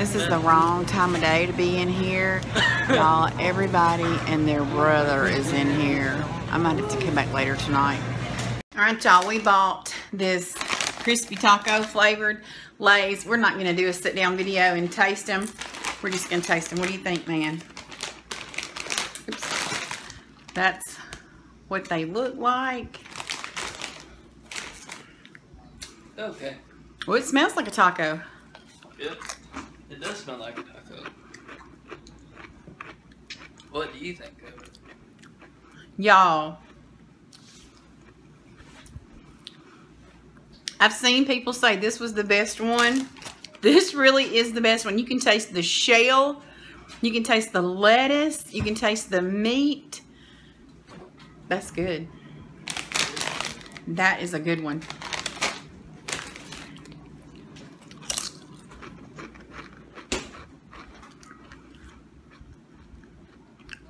This is the wrong time of day to be in here. Y'all, everybody and their brother is in here. I might have to come back later tonight. Alright, y'all, we bought this crispy taco flavored Lay's. We're not going to do a sit down video and taste them. We're just going to taste them. What do you think, man? Oops. That's what they look like. Okay. Well, it smells like a taco. Yep. It does smell like a taco. What do you think of it? Y'all, I've seen people say this was the best one. This really is the best one. You can taste the shell. You can taste the lettuce. You can taste the meat. That's good. That is a good one.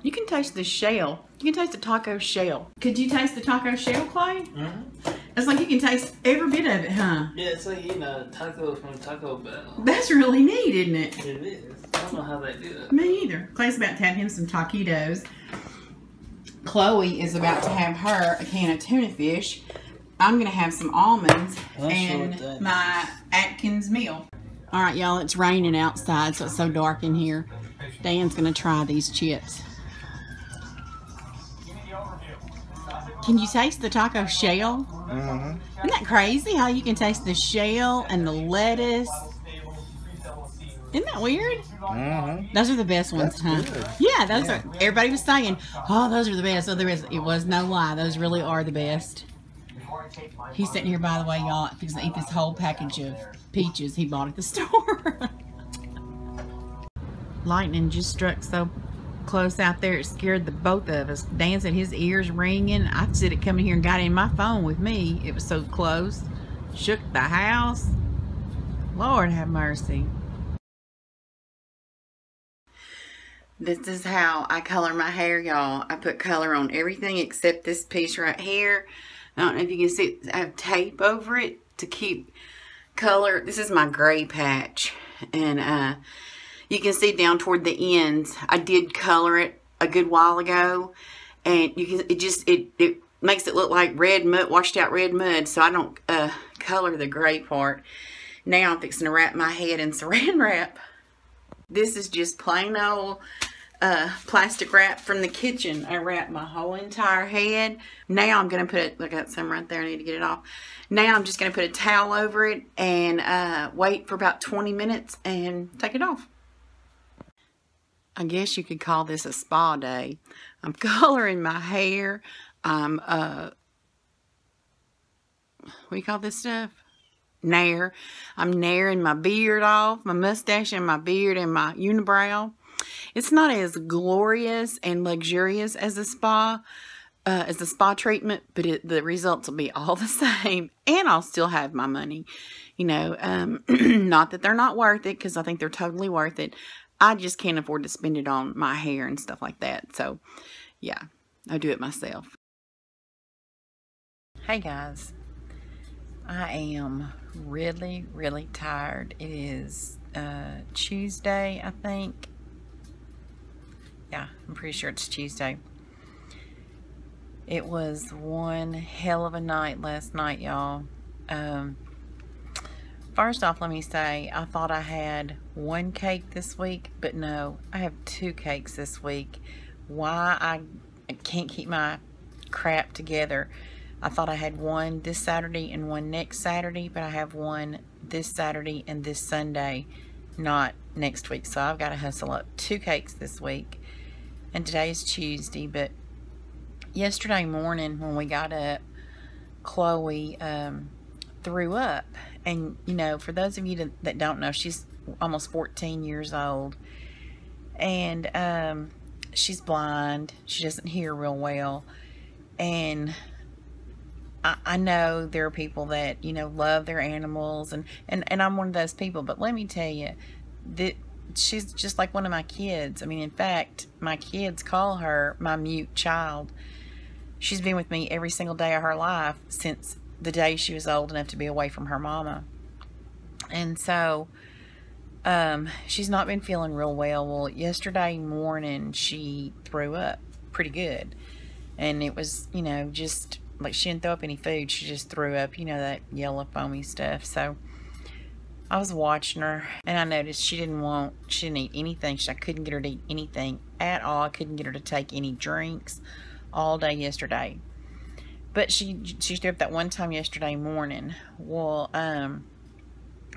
You can taste the shell. You can taste the taco shell. Could you taste the taco shell, Clay? Mm-hmm. It's like you can taste every bit of it, huh? Yeah, it's like eating a taco from Taco Bell. That's really neat, isn't it? It is. I don't know how they do it. Me either. Clay's about to have him some taquitos. Chloe is about to have her a can of tuna fish. I'm going to have some almonds and my Atkins meal. All right, y'all, it's raining outside, so it's so dark in here. Dan's going to try these chips. Can you taste the taco shell? Mm-hmm. Isn't that crazy how you can taste the shell and the lettuce? Isn't that weird? Mm-hmm. Those are the best ones, huh? Good. Yeah, those are. Everybody was saying, oh, those are the best. So it was no lie. Those really are the best. He's sitting here, by the way, y'all, fixing to eat this whole package of peaches he bought at the store. Lightning just struck so close out there, it scared the both of us. Dan said his ears ringing. I said it coming here and got in my phone with me. It was so close. Shook the house. Lord have mercy. This is how I color my hair, y'all. I put color on everything except this piece right here. I don't know if you can see it. I have tape over it to keep color. This is my gray patch. And you can see down toward the ends, I did color it a good while ago. And you can, it makes it look like red mud, washed out red mud. So I don't color the gray part. Now I'm fixing to wrap my head in saran wrap. This is just plain old plastic wrap from the kitchen. I wrapped my whole entire head. Now I'm going to put it, look, I got some right there. I need to get it off. Now I'm just going to put a towel over it and wait for about 20 minutes and take it off. I guess you could call this a spa day. I'm coloring my hair. I'm, what do you call this stuff? Nair. I'm nairing my beard off, my mustache and my beard and my unibrow. It's not as glorious and luxurious as a spa treatment, but the results will be all the same, and I'll still have my money. You know, not that they're not worth it, because I think they're totally worth it. I just can't afford to spend it on my hair and stuff like that. So, yeah, I do it myself. Hey, guys. I am really, really tired. It is Tuesday, I think. Yeah, I'm pretty sure it's Tuesday. It was one hell of a night last night, y'all. First off, let me say, I thought I had one cake this week, but no, I have 2 cakes this week. Why I can't keep my crap together. I thought I had one this Saturday and one next Saturday, but I have one this Saturday and this Sunday, not next week. So I've got to hustle up 2 cakes this week. And today is Tuesday, but yesterday morning when we got up, Chloe threw up. And, you know, for those of you that don't know, she's almost 14 years old. And she's blind. She doesn't hear real well. And I know there are people that, you know, love their animals. And I'm one of those people. But let me tell you, that she's just like one of my kids. I mean, in fact, my kids call her my mute child. She's been with me every single day of her life since the day she was old enough to be away from her mama. And so She's not been feeling real well. Well, yesterday morning she threw up pretty good. And it was, you know, just like she didn't throw up any food. She just threw up, you know, that yellow foamy stuff. So I was watching her and I noticed she didn't eat anything. I couldn't get her to eat anything at all. I couldn't get her to take any drinks all day yesterday. But she threw up that one time yesterday morning. Well,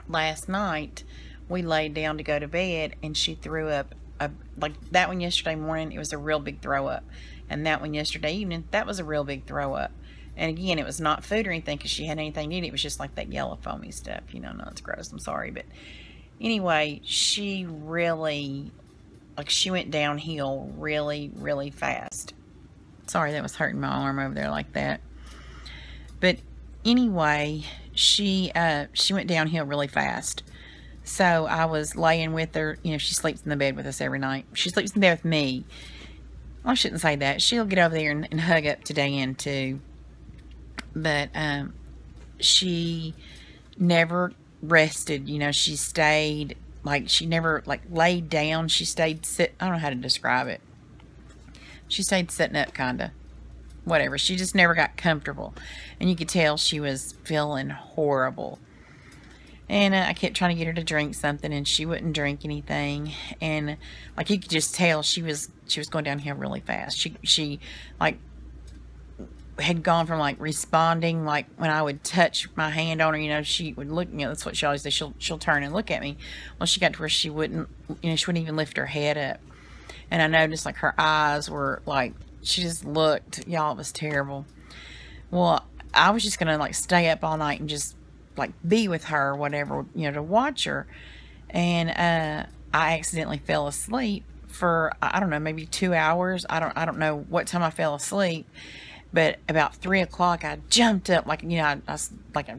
last night we laid down to go to bed and she threw up like that one yesterday morning. It was a real big throw up, and that one yesterday evening, that was a real big throw up. And again, it was not food or anything because she had anything to eat. It was just like that yellow foamy stuff, you know. No, it's gross, I'm sorry. But anyway, she really, like, she went downhill really, really fast. Sorry, that was hurting my arm over there like that. But anyway, she went downhill really fast. So I was laying with her. You know, she sleeps in the bed with us every night. She sleeps in bed with me. Well, I shouldn't say that. She'll get over there and hug up to Dan too. But she never rested. You know, she stayed, like, she never, like, laid down. She stayed I don't know how to describe it. She stayed sitting up, kind of. Whatever. She just never got comfortable. And you could tell she was feeling horrible. And I kept trying to get her to drink something, and she wouldn't drink anything. And like, you could just tell she was going downhill really fast. She like had gone from like responding, like when I would touch my hand on her, you know, she would look, you know, that's what she always does. She'll turn and look at me. Well, she got to where she wouldn't, you know, she wouldn't even lift her head up. And I noticed like her eyes were like, she just looked, y'all, it was terrible. Well, I was just gonna like stay up all night and just like be with her or whatever, you know, to watch her. And I accidentally fell asleep for, I don't know, maybe 2 hours. I don't know what time I fell asleep, but about 3 o'clock I jumped up, like, you know, I was like, I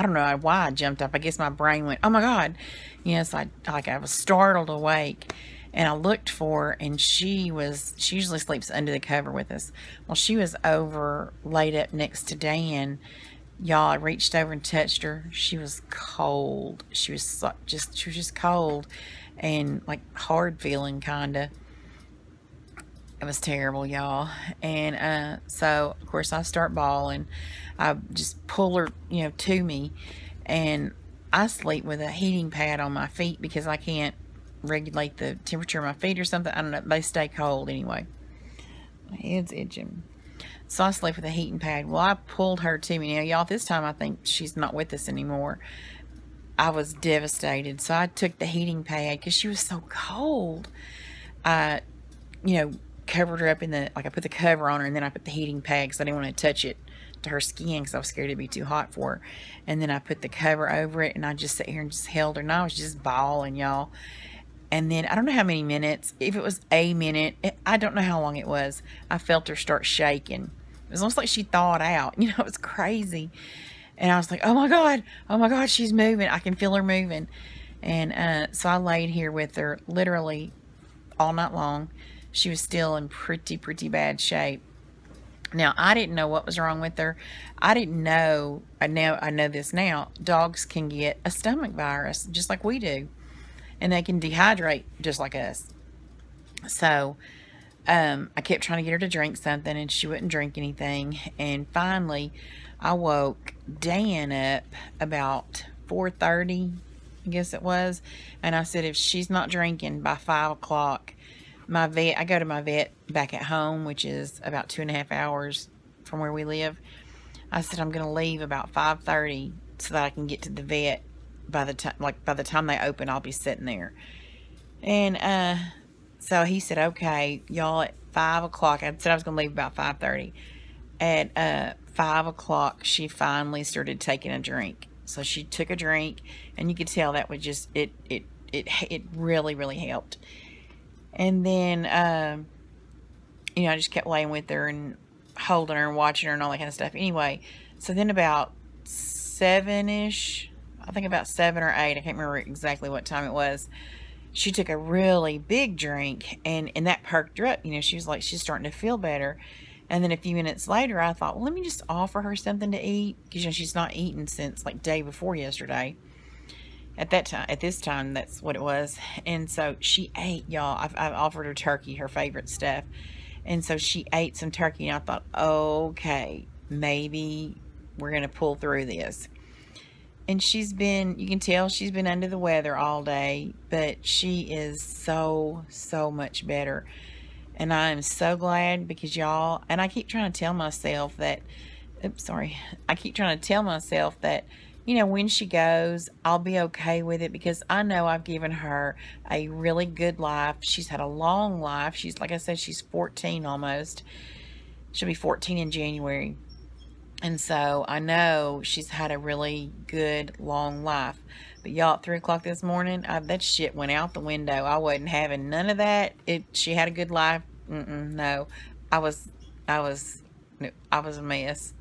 don't know why I jumped up. I guess my brain went, oh my God, you know. It's like I was startled awake. And I looked for her, and she usually sleeps under the cover with us. Well, she was over, laid up next to Dan. Y'all, I reached over and touched her. She was cold. She was just cold and like hard feeling, kind of. It was terrible, y'all. And so of course I start bawling. I just pull her, you know, to me, and I sleep with a heating pad on my feet because I can't regulate the temperature of my feet or something. I don't know. They stay cold anyway. My head's itching. So I slept with a heating pad. Well, I pulled her to me. Now, y'all, this time I think she's not with us anymore. I was devastated. So I took the heating pad because she was so cold. I, you know, covered her up in the, like, I put the cover on her, and then I put the heating pad because I didn't want to touch it to her skin because I was scared it'd be too hot for her. And then I put the cover over it, and I just sat here and just held her, and I was just bawling, y'all. And then, I don't know how many minutes, if it was a minute, I don't know how long it was, I felt her start shaking. It was almost like she thawed out. You know, it was crazy. And I was like, oh my God, she's moving. I can feel her moving. And so I laid here with her literally all night long. She was still in pretty bad shape. Now, I didn't know what was wrong with her. I didn't know, I know this now, dogs can get a stomach virus just like we do. And they can dehydrate just like us. So I kept trying to get her to drink something, and she wouldn't drink anything. And finally, I woke Dan up about 4:30, I guess it was. And I said, if she's not drinking by 5 o'clock, I go to my vet back at home, which is about 2.5 hours from where we live. I said, I'm going to leave about 5:30 so that I can get to the vet. By the time they open, I'll be sitting there. And so he said, okay, y'all, at 5 o'clock, I said I was going to leave about 5:30. At 5 o'clock, she finally started taking a drink. So she took a drink, and you could tell that would just, it really helped. And then, you know, I just kept laying with her and holding her and watching her and all that kind of stuff. Anyway, so then about 7-ish, I think about 7 or 8, I can't remember exactly what time it was, she took a really big drink, and that perked her up. You know, she was like, she's starting to feel better. And then a few minutes later, I thought, well, let me just offer her something to eat, because, you know, she's not eaten since like day before yesterday. At this time, that's what it was. And so she ate, y'all. I've offered her turkey, her favorite stuff. And so she ate some turkey, and I thought, okay, maybe we're going to pull through this. And she's been, you can tell she's been under the weather all day, but she is so much better. And I am so glad, because y'all, and I keep trying to tell myself that, oops, sorry. I keep trying to tell myself that, you know, when she goes, I'll be okay with it, because I know I've given her a really good life. She's had a long life. She's, like I said, she's 14 almost. She'll be 14 in January. And so I know she's had a really good, long life. But y'all, at 3 o'clock this morning, that shit went out the window. I wasn't having none of that. She had a good life. No, I was a mess.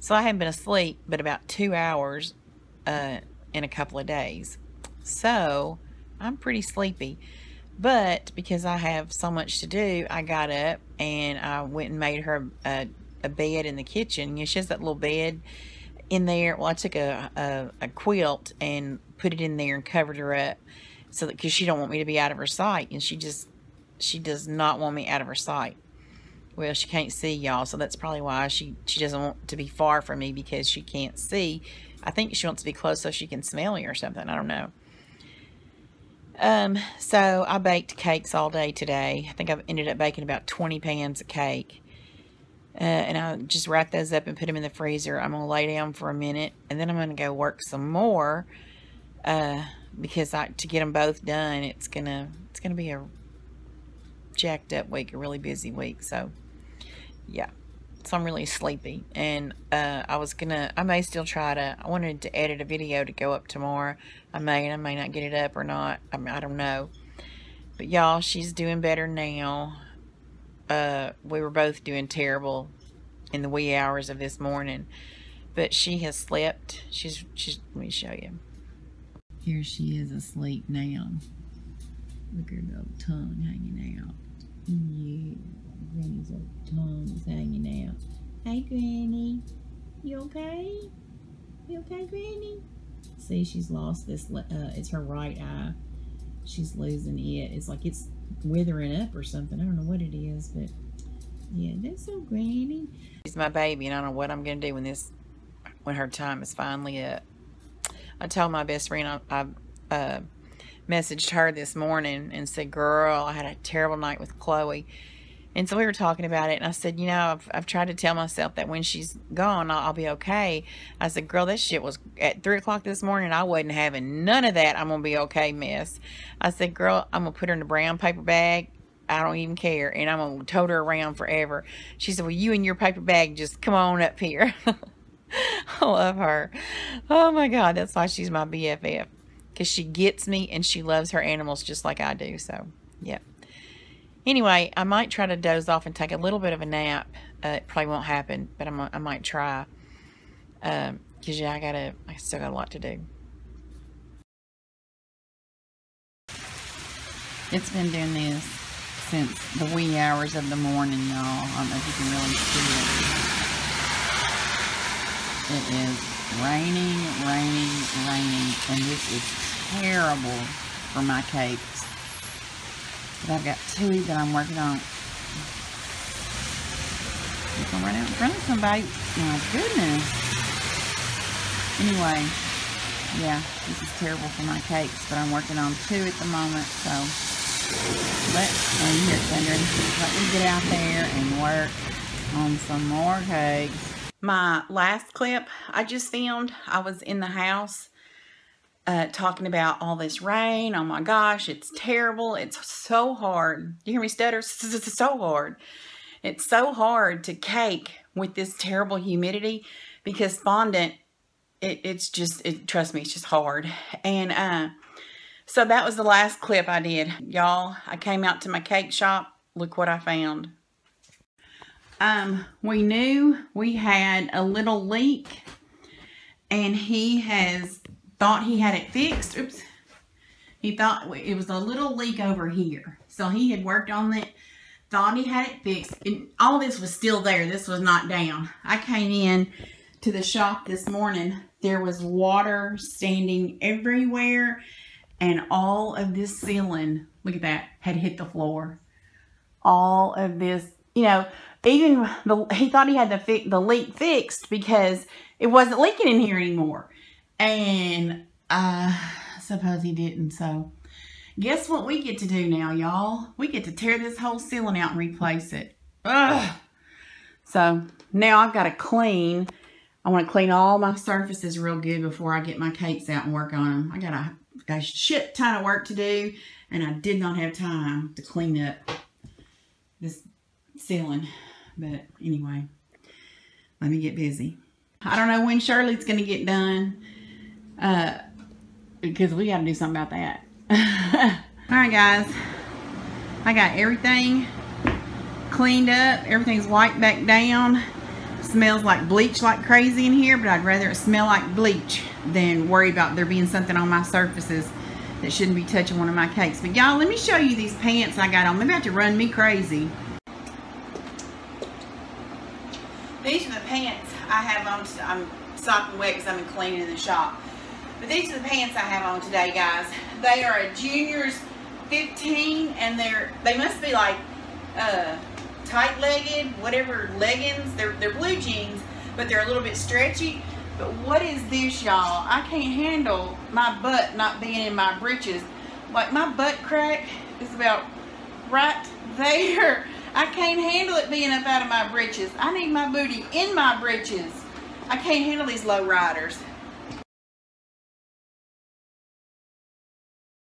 So I haven't been asleep but about 2 hours in a couple of days. So I'm pretty sleepy. But because I have so much to do, I got up and I went and made her a bed in the kitchen. You know, she has that little bed in there. Well, I took a quilt and put it in there and covered her up, so that, because she don't want me to be out of her sight, and she does not want me out of her sight. Well, she can't see, y'all, so that's probably why she doesn't want to be far from me, because she can't see. I think she wants to be close so she can smell me or something. I don't know. So I baked cakes all day today. I think I've ended up baking about 20 pans of cake. And I just wrap those up and put them in the freezer. I'm going to lay down for a minute, and then I'm going to go work some more, because to get them both done, it's gonna be a jacked up week, a really busy week. So yeah, so I'm really sleepy, and I may still I wanted to edit a video to go up tomorrow. I may not get it up or not. I don't know. But y'all, she's doing better now. We were both doing terrible in the wee hours of this morning, but she has slept. She's let me show you. Here she is asleep now. Look at her little tongue hanging out. Yeah, Granny's little tongue is hanging out. Hey, Granny. You okay? You okay, Granny? See, she's lost this, it's her right eye. She's losing it. It's like it's withering up or something. I don't know what it is, but yeah, that's so Granny. She's my baby, and I don't know what I'm going to do when her time is finally up. I told my best friend, I messaged her this morning and said, girl, I had a terrible night with Chloe. And so we were talking about it, and I said, you know, I've tried to tell myself that when she's gone, I'll be okay. I said, girl, that shit was at 3 o'clock this morning. I wasn't having none of that I'm going to be okay mess. I said, girl, I'm going to put her in a brown paper bag. I don't even care, and I'm going to tote her around forever. She said, well, you and your paper bag, just come on up here. I love her. Oh, my God, that's why she's my BFF. Because she gets me, and she loves her animals just like I do. So, yeah. Anyway, I might try to doze off and take a little bit of a nap. It probably won't happen, but I might try. Because, yeah, I still got a lot to do. It's been doing this since the wee hours of the morning, y'all. I don't know if you can really see it. It is raining, and this is terrible for my cakes. But I've got 2 that I'm working on. You can run out in front of somebody. My goodness. Anyway, yeah, this is terrible for my cakes, but I'm working on 2 at the moment, so let me get out there and work on some more cakes. My last clip I just filmed, I was in the house talking about all this rain. Oh my gosh, it's terrible. It's so hard. You hear me stutter? It's so hard. It's so hard to cake with this terrible humidity, because fondant, trust me, it's just hard. And so that was the last clip I did. Y'all, I came out to my cake shop. Look what I found. We knew we had a little leak, and he thought he had it fixed. Oops. He thought it was a little leak over here. So he had worked on it, thought he had it fixed. And all this was still there. This was not down. I came in to the shop this morning, there was water standing everywhere, and all of this ceiling, look at that, had hit the floor. All of this, you know, even he thought he had the leak fixed because it wasn't leaking in here anymore. And I suppose he didn't. So guess what we get to do now, y'all? We get to tear this whole ceiling out and replace it. Ugh. So now I've got to clean. I want to clean all my surfaces real good before I get my cakes out and work on them. I got a shit ton of work to do, and I did not have time to clean up this ceiling. But anyway, let me get busy. I don't know when Shirley's going to get done, because we got to do something about that. Alright guys, I got everything cleaned up. Everything's wiped back down. Smells like bleach like crazy in here, but I'd rather it smell like bleach than worry about there being something on my surfaces that shouldn't be touching one of my cakes. But y'all, let me show you these pants I got on. They're about to run me crazy. These are the pants I have on. I'm sopping wet because I'm cleaning in the shop. But these are the pants I have on today, guys. They are a junior's 15, and they must be like tight-legged, whatever leggings. They're blue jeans, but they're a little bit stretchy. But what is this, y'all? I can't handle my butt not being in my breeches. Like, my butt crack is about right there. I can't handle it being up out of my breeches. I need my booty in my breeches. I can't handle these low riders.